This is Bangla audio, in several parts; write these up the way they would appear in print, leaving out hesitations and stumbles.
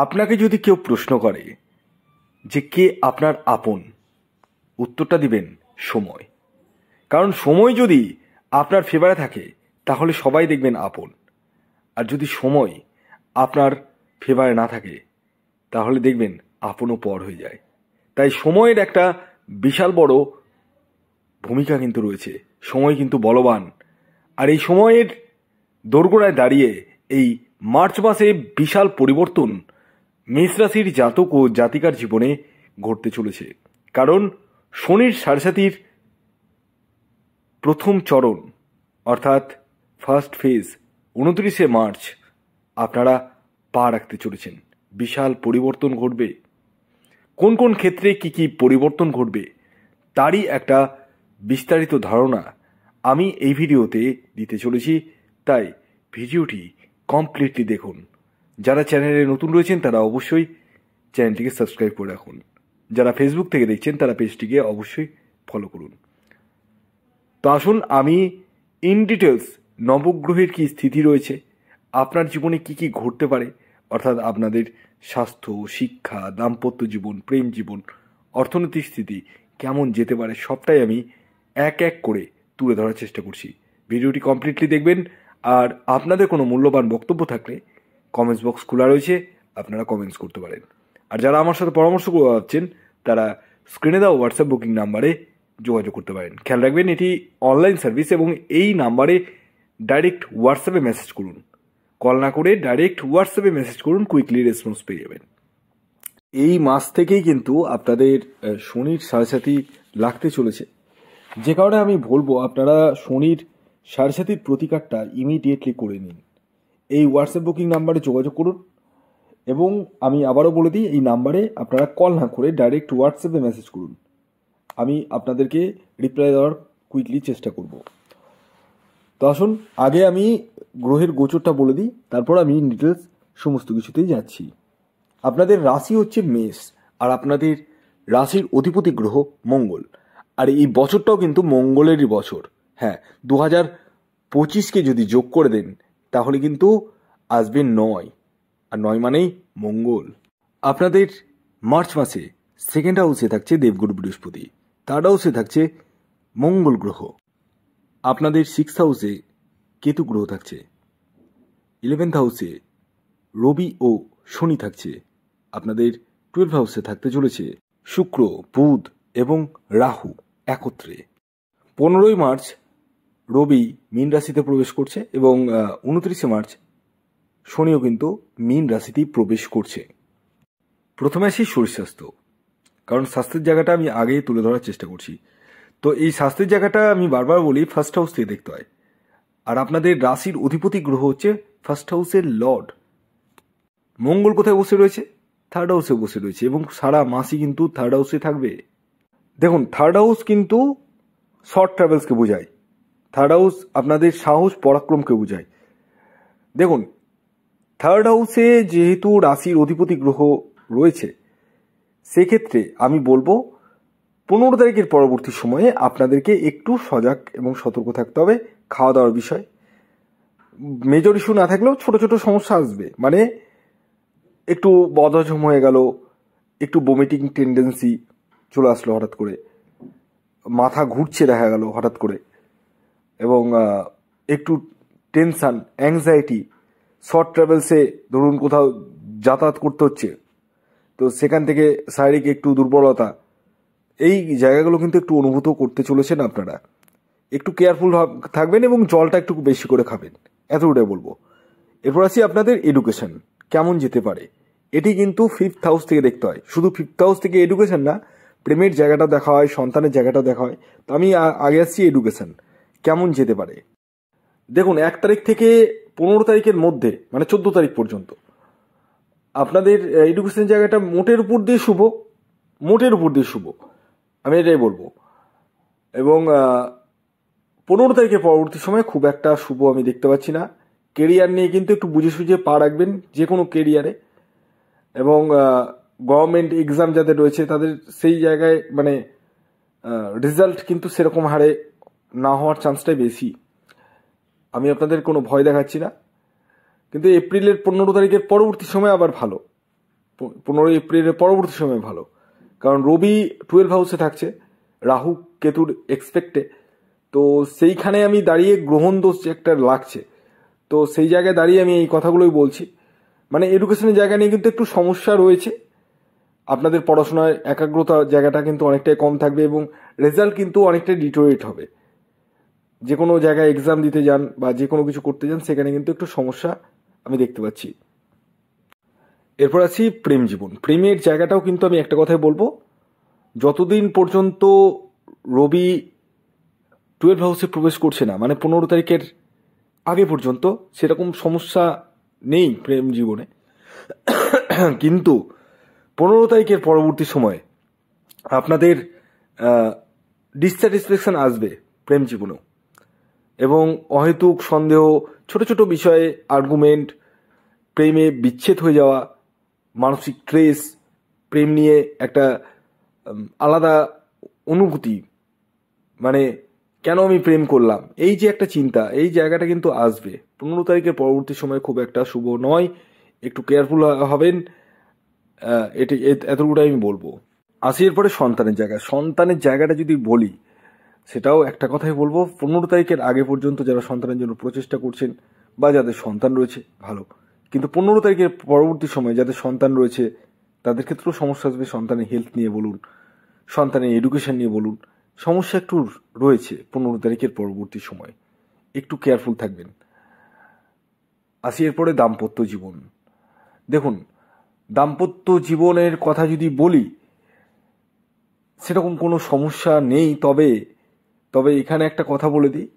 আপনাকে যদি কেউ প্রশ্ন করে যে কে আপনার আপন, উত্তরটা দিবেন সময়। কারণ সময় যদি আপনার ফেভারে থাকে তাহলে সবাই দেখবেন আপন, আর যদি সময় আপনার ফেভারে না থাকে তাহলে দেখবেন আপনও পর হয়ে যায়। তাই সময়ের একটা বিশাল বড় ভূমিকা কিন্তু রয়েছে। সময় কিন্তু বলবান, আর এই সময়ের দোরগোড়ায় দাঁড়িয়ে এই মার্চ মাসে বিশাল পরিবর্তন মেষ রাশির জাতক ও জাতিকার জীবনে ঘটতে চলেছে। কারণ শনির সাড়ে প্রথম চরণ অর্থাৎ ফার্স্ট ফেজ 29শে মার্চ আপনারা পা রাখতে চলেছেন। বিশাল পরিবর্তন ঘটবে। কোন কোন ক্ষেত্রে কি কি পরিবর্তন ঘটবে তারই একটা বিস্তারিত ধারণা আমি এই ভিডিওতে দিতে চলেছি। তাই ভিডিওটি কমপ্লিটলি দেখুন। যারা চ্যানেলে নতুন রয়েছেন তারা অবশ্যই চ্যানেলটিকে সাবস্ক্রাইব করে রাখুন। যারা ফেসবুক থেকে দেখছেন তারা পেজটিকে অবশ্যই ফলো করুন। তো আসুন আমি ইন ডিটেলস নবগ্রহের কি স্থিতি রয়েছে, আপনার জীবনে কি কি ঘটতে পারে, অর্থাৎ আপনাদের স্বাস্থ্য, শিক্ষা, দাম্পত্য জীবন, প্রেম জীবন, অর্থনৈতিক স্থিতি কেমন যেতে পারে, সবটাই আমি এক এক করে তুলে ধরার চেষ্টা করছি। ভিডিওটি কমপ্লিটলি দেখবেন। আর আপনাদের কোনো মূল্যবান বক্তব্য থাকলে কমেন্টস বক্স খোলা রয়েছে, আপনারা কমেন্টস করতে পারেন। আর যারা আমার সাথে পরামর্শ করতে পারছেন তারা স্ক্রিনে দেওয়া হোয়াটসঅ্যাপ বুকিং নাম্বারে যোগাযোগ করতে পারেন। খেয়াল রাখবেন এটি অনলাইন সার্ভিস এবং এই নাম্বারে ডাইরেক্ট হোয়াটসঅ্যাপে মেসেজ করুন। কল না করে ডাইরেক্ট হোয়াটসঅ্যাপে মেসেজ করুন, কুইকলি রেসপন্স পেয়ে যাবেন। এই মাস থেকেই কিন্তু আপনাদের শনির সাড়ে লাগতে চলেছে, যে কারণে আমি বলবো আপনারা শনির সাড়ে প্রতিকারটা ইমিডিয়েটলি করে নিন। এই হোয়াটসঅ্যাপ বুকিং নাম্বারে যোগাযোগ করুন এবং আমি আবারও বলে দিই এই নাম্বারে আপনারা কল না করে ডাইরেক্ট হোয়াটসঅ্যাপে মেসেজ করুন। আমি আপনাদেরকে রিপ্লাই দেওয়ার কুইকলি চেষ্টা করব। তো আসুন আগে আমি গ্রহের গোচরটা বলে দিই, তারপর আমি ডিটেলস সমস্ত কিছুতেই যাচ্ছি। আপনাদের রাশি হচ্ছে মেষ, আর আপনাদের রাশির অধিপতি গ্রহ মঙ্গল। আর এই বছরটাও কিন্তু মঙ্গলেরই বছর। হ্যাঁ, 2025কে যদি যোগ করে দেন তাহলে কিন্তু আসবে 9, আর 9 মানেই মঙ্গল। আপনাদের মার্চ মাসে সেকেন্ড হাউসে থাকছে দেবগুরু বৃহস্পতি, থার্ড হাউসে থাকছে মঙ্গল গ্রহ, আপনাদের 6th হাউসে কেতু গ্রহ থাকছে, 11th হাউসে রবি ও শনি থাকছে, আপনাদের 12th হাউসে থাকতে চলেছে শুক্র, বুধ এবং রাহু একত্রে। 15ই মার্চ রবি মীন রাশিতে প্রবেশ করছে এবং 29শে মার্চ শনিও কিন্তু মীন রাশিতেই প্রবেশ করছে। প্রথমে আসি শরীর স্বাস্থ্য, কারণ স্বাস্থ্যের জায়গাটা আমি আগেই তুলে ধরার চেষ্টা করছি। তো এই স্বাস্থ্যের জায়গাটা আমি বারবার বলি ফার্স্ট হাউস থেকে দেখতে হয়। আর আপনাদের রাশির অধিপতি গ্রহ হচ্ছে ফার্স্ট হাউসের লর্ড মঙ্গল। কোথায় বসে রয়েছে? থার্ড হাউসে বসে রয়েছে এবং সারা মাসই কিন্তু থার্ড হাউসে থাকবে। দেখুন, থার্ড হাউস কিন্তু শর্ট ট্রাভেলসকে বোঝায়। থার্ড হাউস আপনাদের সাহস পরাক্রমকে বোঝায়। দেখুন, থার্ড হাউসে যেহেতু রাশির অধিপতি গ্রহ রয়েছে, সেক্ষেত্রে আমি বলবো 15 তারিখের পরবর্তী সময়ে আপনাদেরকে একটু সজাগ এবং সতর্ক থাকতে হবে খাওয়া দাওয়ার বিষয়। মেজর ইস্যু না থাকলেও ছোট ছোট সমস্যা আসবে, মানে একটু বদহজম হয়ে গেল, একটু বমিটিং টেন্ডেন্সি চলে আসলো হঠাৎ করে, মাথা ঘুরছে দেখা গেল হঠাৎ করে, এবং একটু টেনশন, অ্যাংজাইটি। শর্ট ট্রাভেলসে ধরুন কোথাও যাতায়াত করতে হচ্ছে, তো সেখান থেকে শারীরিক একটু দুর্বলতা, এই জায়গাগুলো কিন্তু একটু অনুভূত করতে চলেছেন আপনারা। একটু কেয়ারফুল থাকবেন এবং জলটা একটু বেশি করে খাবেন, এতটাই বলবো। এরপর আসি আপনাদের এডুকেশন কেমন যেতে পারে। এটি কিন্তু 5th হাউস থেকে দেখতে হয়। শুধু 5th হাউস থেকে এডুকেশন না, প্রেমের জায়গাটা দেখা হয়, সন্তানের জায়গাটা দেখা হয়। তো আমি আগে আসছি এডুকেশন কেমন যেতে পারে। দেখুন, 1 তারিখ থেকে 15 তারিখের মধ্যে, মানে 14 তারিখ পর্যন্ত আপনাদের এডুকেশন জায়গাটা মোটের উপর দিয়ে শুভ, মোটের উপর দিয়ে শুভ, আমি এটাই বলবো। এবং 15 তারিখের পরবর্তী সময় খুব একটা শুভ আমি দেখতে পাচ্ছি না। কেরিয়ার নিয়ে কিন্তু একটু বুঝে সুঝে পা রাখবেন যে কোনো কেরিয়ারে, এবং গভর্নমেন্ট এক্সাম যাদের রয়েছে তাদের সেই জায়গায় মানে রেজাল্ট কিন্তু সেরকম হারে না হওয়ার চান্সটাই বেশি। আমি আপনাদের কোনো ভয় দেখাচ্ছি না, কিন্তু এপ্রিলের 15 তারিখের পরবর্তী সময় আবার ভালো। 15 এপ্রিলের পরবর্তী সময় ভালো, কারণ রবি 12 হাউসে থাকছে রাহু কেতুর এক্সপেক্টে। তো সেইখানে আমি দাঁড়িয়ে গ্রহণ দোষ একটা লাগছে, তো সেই জায়গায় দাঁড়িয়ে আমি এই কথাগুলোই বলছি। মানে এডুকেশনের জায়গা নিয়ে কিন্তু একটু সমস্যা রয়েছে, আপনাদের পড়াশোনায় একাগ্রতা জায়গাটা কিন্তু অনেকটাই কম থাকবে এবং রেজাল্ট কিন্তু অনেকটাই ডিটোরিয়েট হবে। যে কোনো জায়গায় এক্সাম দিতে যান বা যে কোনো কিছু করতে যান, সেখানে কিন্তু একটু সমস্যা আমি দেখতে পাচ্ছি। এরপর আছি প্রেম জীবন। প্রেমের জায়গাটাও কিন্তু আমি একটা কথাই বলবো, যতদিন পর্যন্ত রবি 12 হাউসে প্রবেশ করছে না, মানে 15 তারিখের আগে পর্যন্ত সেরকম সমস্যা নেই প্রেম জীবনে। কিন্তু 15 তারিখের পরবর্তী সময়ে আপনাদের ডিসস্যাটিসফ্যাকশন আসবে প্রেম জীবনেও, এবং অহেতুক সন্দেহ, ছোট ছোট বিষয়ে আর্গুমেন্ট, প্রেমে বিচ্ছেদ হয়ে যাওয়া, মানসিক স্ট্রেস, প্রেম নিয়ে একটা আলাদা অনুভূতি, মানে কেন আমি প্রেম করলাম, এই যে একটা চিন্তা, এই জায়গাটা কিন্তু আসবে 15 তারিখের পরবর্তী সময়। খুব একটা শুভ নয়, একটু কেয়ারফুল হবেন, এটি এতটুকুটাই আমি বলবো। আসি এরপরে সন্তানের জায়গা। সন্তানের জায়গাটা যদি বলি, সেটাও একটা কথাই বলবো, 15 তারিখের আগে পর্যন্ত যারা সন্তানের জন্য প্রচেষ্টা করছেন বা যাদের সন্তান রয়েছে ভালো, কিন্তু 15 তারিখের পরবর্তী সময়ে যাদের সন্তান রয়েছে তাদের ক্ষেত্রেও সমস্যা আসবে। সন্তানের হেলথ নিয়ে বলুন, সন্তানের এডুকেশন নিয়ে বলুন, সমস্যা একটু রয়েছে 15 তারিখের পরবর্তী সময়, একটু কেয়ারফুল থাকবেন। আসি এরপরে দাম্পত্য জীবন। দেখুন, দাম্পত্য জীবনের কথা যদি বলি, সেরকম কোনো সমস্যা নেই, তবে এখানে একটা কথা বলে দিই,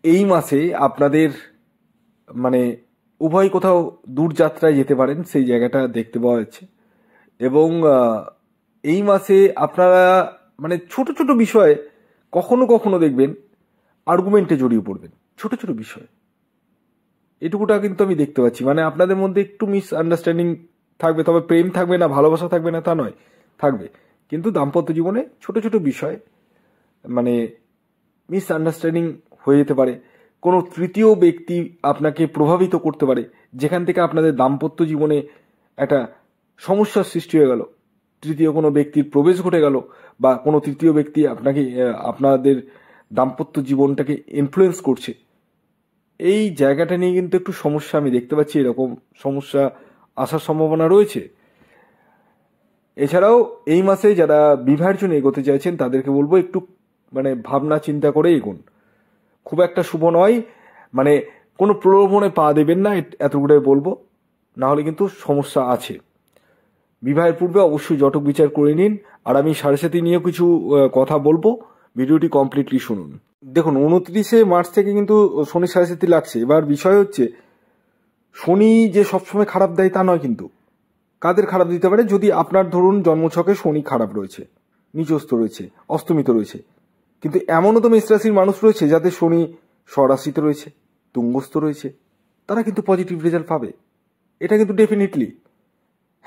এই মাসে আপনাদের মানে উভয় কোথাও দূর যাত্রায় যেতে পারেন, সেই জায়গাটা দেখতে পাওয়া যাচ্ছে। এবং এই মাসে আপনারা মানে ছোট ছোট বিষয়ে কখনো কখনো দেখবেন আর্গুমেন্টে জড়িয়ে পড়বেন, ছোট ছোট বিষয়। এটুকুটা কিন্তু আমি দেখতে পাচ্ছি, মানে আপনাদের মধ্যে একটু মিসআন্ডারস্ট্যান্ডিং থাকবে, তবে প্রেম থাকবে না, ভালোবাসা থাকবে না তা নয়, থাকবে, কিন্তু দাম্পত্য জীবনে ছোট ছোট বিষয় মানে মিসআন্ডারস্ট্যান্ডিং হয়ে যেতে পারে। কোনো তৃতীয় ব্যক্তি আপনাকে প্রভাবিত করতে পারে, যেখান থেকে আপনাদের দাম্পত্য জীবনে একটা সমস্যার সৃষ্টি হয়ে গেল, তৃতীয় কোনো ব্যক্তির প্রবেশ ঘটে গেল, বা কোনো তৃতীয় ব্যক্তি আপনাদের দাম্পত্য জীবনটাকে ইনফ্লুয়েন্স করছে। এই জায়গাটা নিয়ে কিন্তু একটু সমস্যা আমি দেখতে পাচ্ছি, এরকম সমস্যা আসার সম্ভাবনা রয়েছে। এছাড়াও এই মাসে যারা বিবাহের জন্য এগোতে চাইছেন তাদেরকে বলবো একটু মানে ভাবনা চিন্তা করে এগোন, খুব একটা শুভ নয়, মানে কোনো প্রলোভনে পা দেবেন না, এতগুলোই বলবো, না হলে কিন্তু সমস্যা আছে। বিবাহের পূর্বে অবশ্যই জটক বিচার করে নিন। আর আমি 7:30 নিয়েও কিছু কথা বলবো, ভিডিওটি কমপ্লিটলি শুনুন। দেখুন, 29শে মার্চ থেকে কিন্তু শনি 7:30 লাগছে। এবার বিষয় হচ্ছে, শনি যে সবসময় খারাপ দেয় তা নয়, কিন্তু কাদের খারাপ দিতে পারে, যদি আপনার ধরুন জন্মছকে শনি খারাপ রয়েছে, নিচস্থ রয়েছে, অস্তমিত রয়েছে, কিন্তু এমনও তো মেষ রাশির মানুষ রয়েছে যাদের শনি স্বরাশিতে রয়েছে, তুঙ্গস্থ রয়েছে, তারা কিন্তু পজিটিভ রেজাল্ট পাবে, এটা কিন্তু ডেফিনেটলি।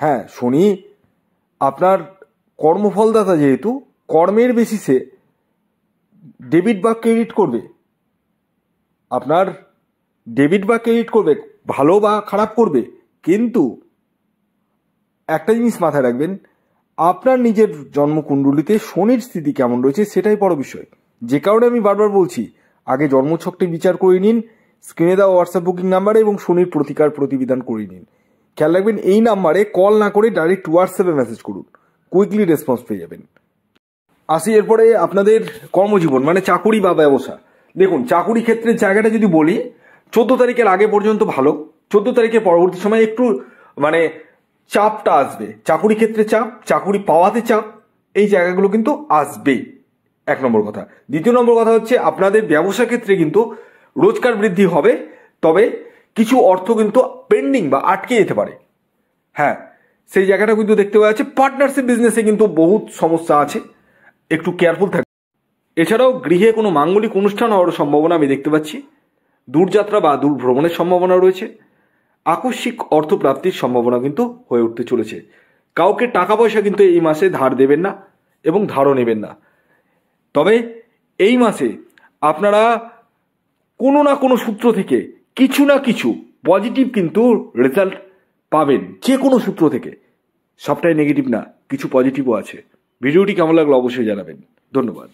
হ্যাঁ, শনি আপনার কর্মফলদাতা, যেহেতু কর্মের বেসিসে ডেবিট বা ক্রেডিট করবে, আপনার ডেবিট বা ক্রেডিট করবে, ভালো বা খারাপ করবে, কিন্তু একটা জিনিস মাথায় রাখবেন, আপনার নিজের জন্মকুণ্ডলিতে শনির স্থিতি কেমন রয়েছে সেটাই বড় বিষয়। যে কারণে আমি বারবার বলছি, আগে জন্মছকটি বিচার করে নিন, স্ক্রিনে দেওয়া হোয়াটসঅ্যাপ বুকিং নাম্বারে, এবং শনির প্রতিকার প্রতিবিধান করে নিন। খেয়াল রাখবেন, এই নাম্বারে কল না করে ডাইরেক্ট হোয়াটসঅ্যাপে মেসেজ করুন, কুইকলি রেসপন্স পেয়ে যাবেন। আসি এরপরে আপনাদের কর্মজীবন, মানে চাকুরি বা ব্যবসা। দেখুন, চাকুরি ক্ষেত্রের জায়গাটা যদি বলি, 14 তারিখের আগে পর্যন্ত ভালো, 14 তারিখের পরবর্তী সময় একটু মানে চাপটা আসবে, চাকুরি ক্ষেত্রে চাপ, চাকুরি পাওয়াতে চাপ, এই জায়গাগুলো কিন্তু আসবে, 1 নম্বর কথা। 2 নম্বর কথা হচ্ছে, আপনাদের ব্যবসা ক্ষেত্রে কিন্তু রোজগার বৃদ্ধি হবে, তবে কিছু অর্থ কিন্তু পেন্ডিং বা আটকে যেতে পারে। হ্যাঁ, সেই জায়গাটা কিন্তু দেখতে পাওয়া যাচ্ছে। পার্টনারশিপ বিজনেসে কিন্তু বহুত সমস্যা আছে, একটু কেয়ারফুল থাকবে। এছাড়াও গৃহে কোনো মাঙ্গলিক অনুষ্ঠান হওয়ার সম্ভাবনা আমি দেখতে পাচ্ছি, দূরযাত্রা বা দূর ভ্রমণের সম্ভাবনা রয়েছে, আকস্মিক অর্থপ্রাপ্তির সম্ভাবনা কিন্তু হয়ে উঠতে চলেছে। কাউকে টাকা পয়সা কিন্তু এই মাসে ধার দেবেন না এবং ধারও নেবেন না। তবে এই মাসে আপনারা কোনো না কোনো সূত্র থেকে কিছু না কিছু পজিটিভ কিন্তু রেজাল্ট পাবেন যে কোনো সূত্র থেকে। সবটাই নেগেটিভ না, কিছু পজিটিভও আছে। ভিডিওটি কেমন লাগলো অবশ্যই জানাবেন। ধন্যবাদ।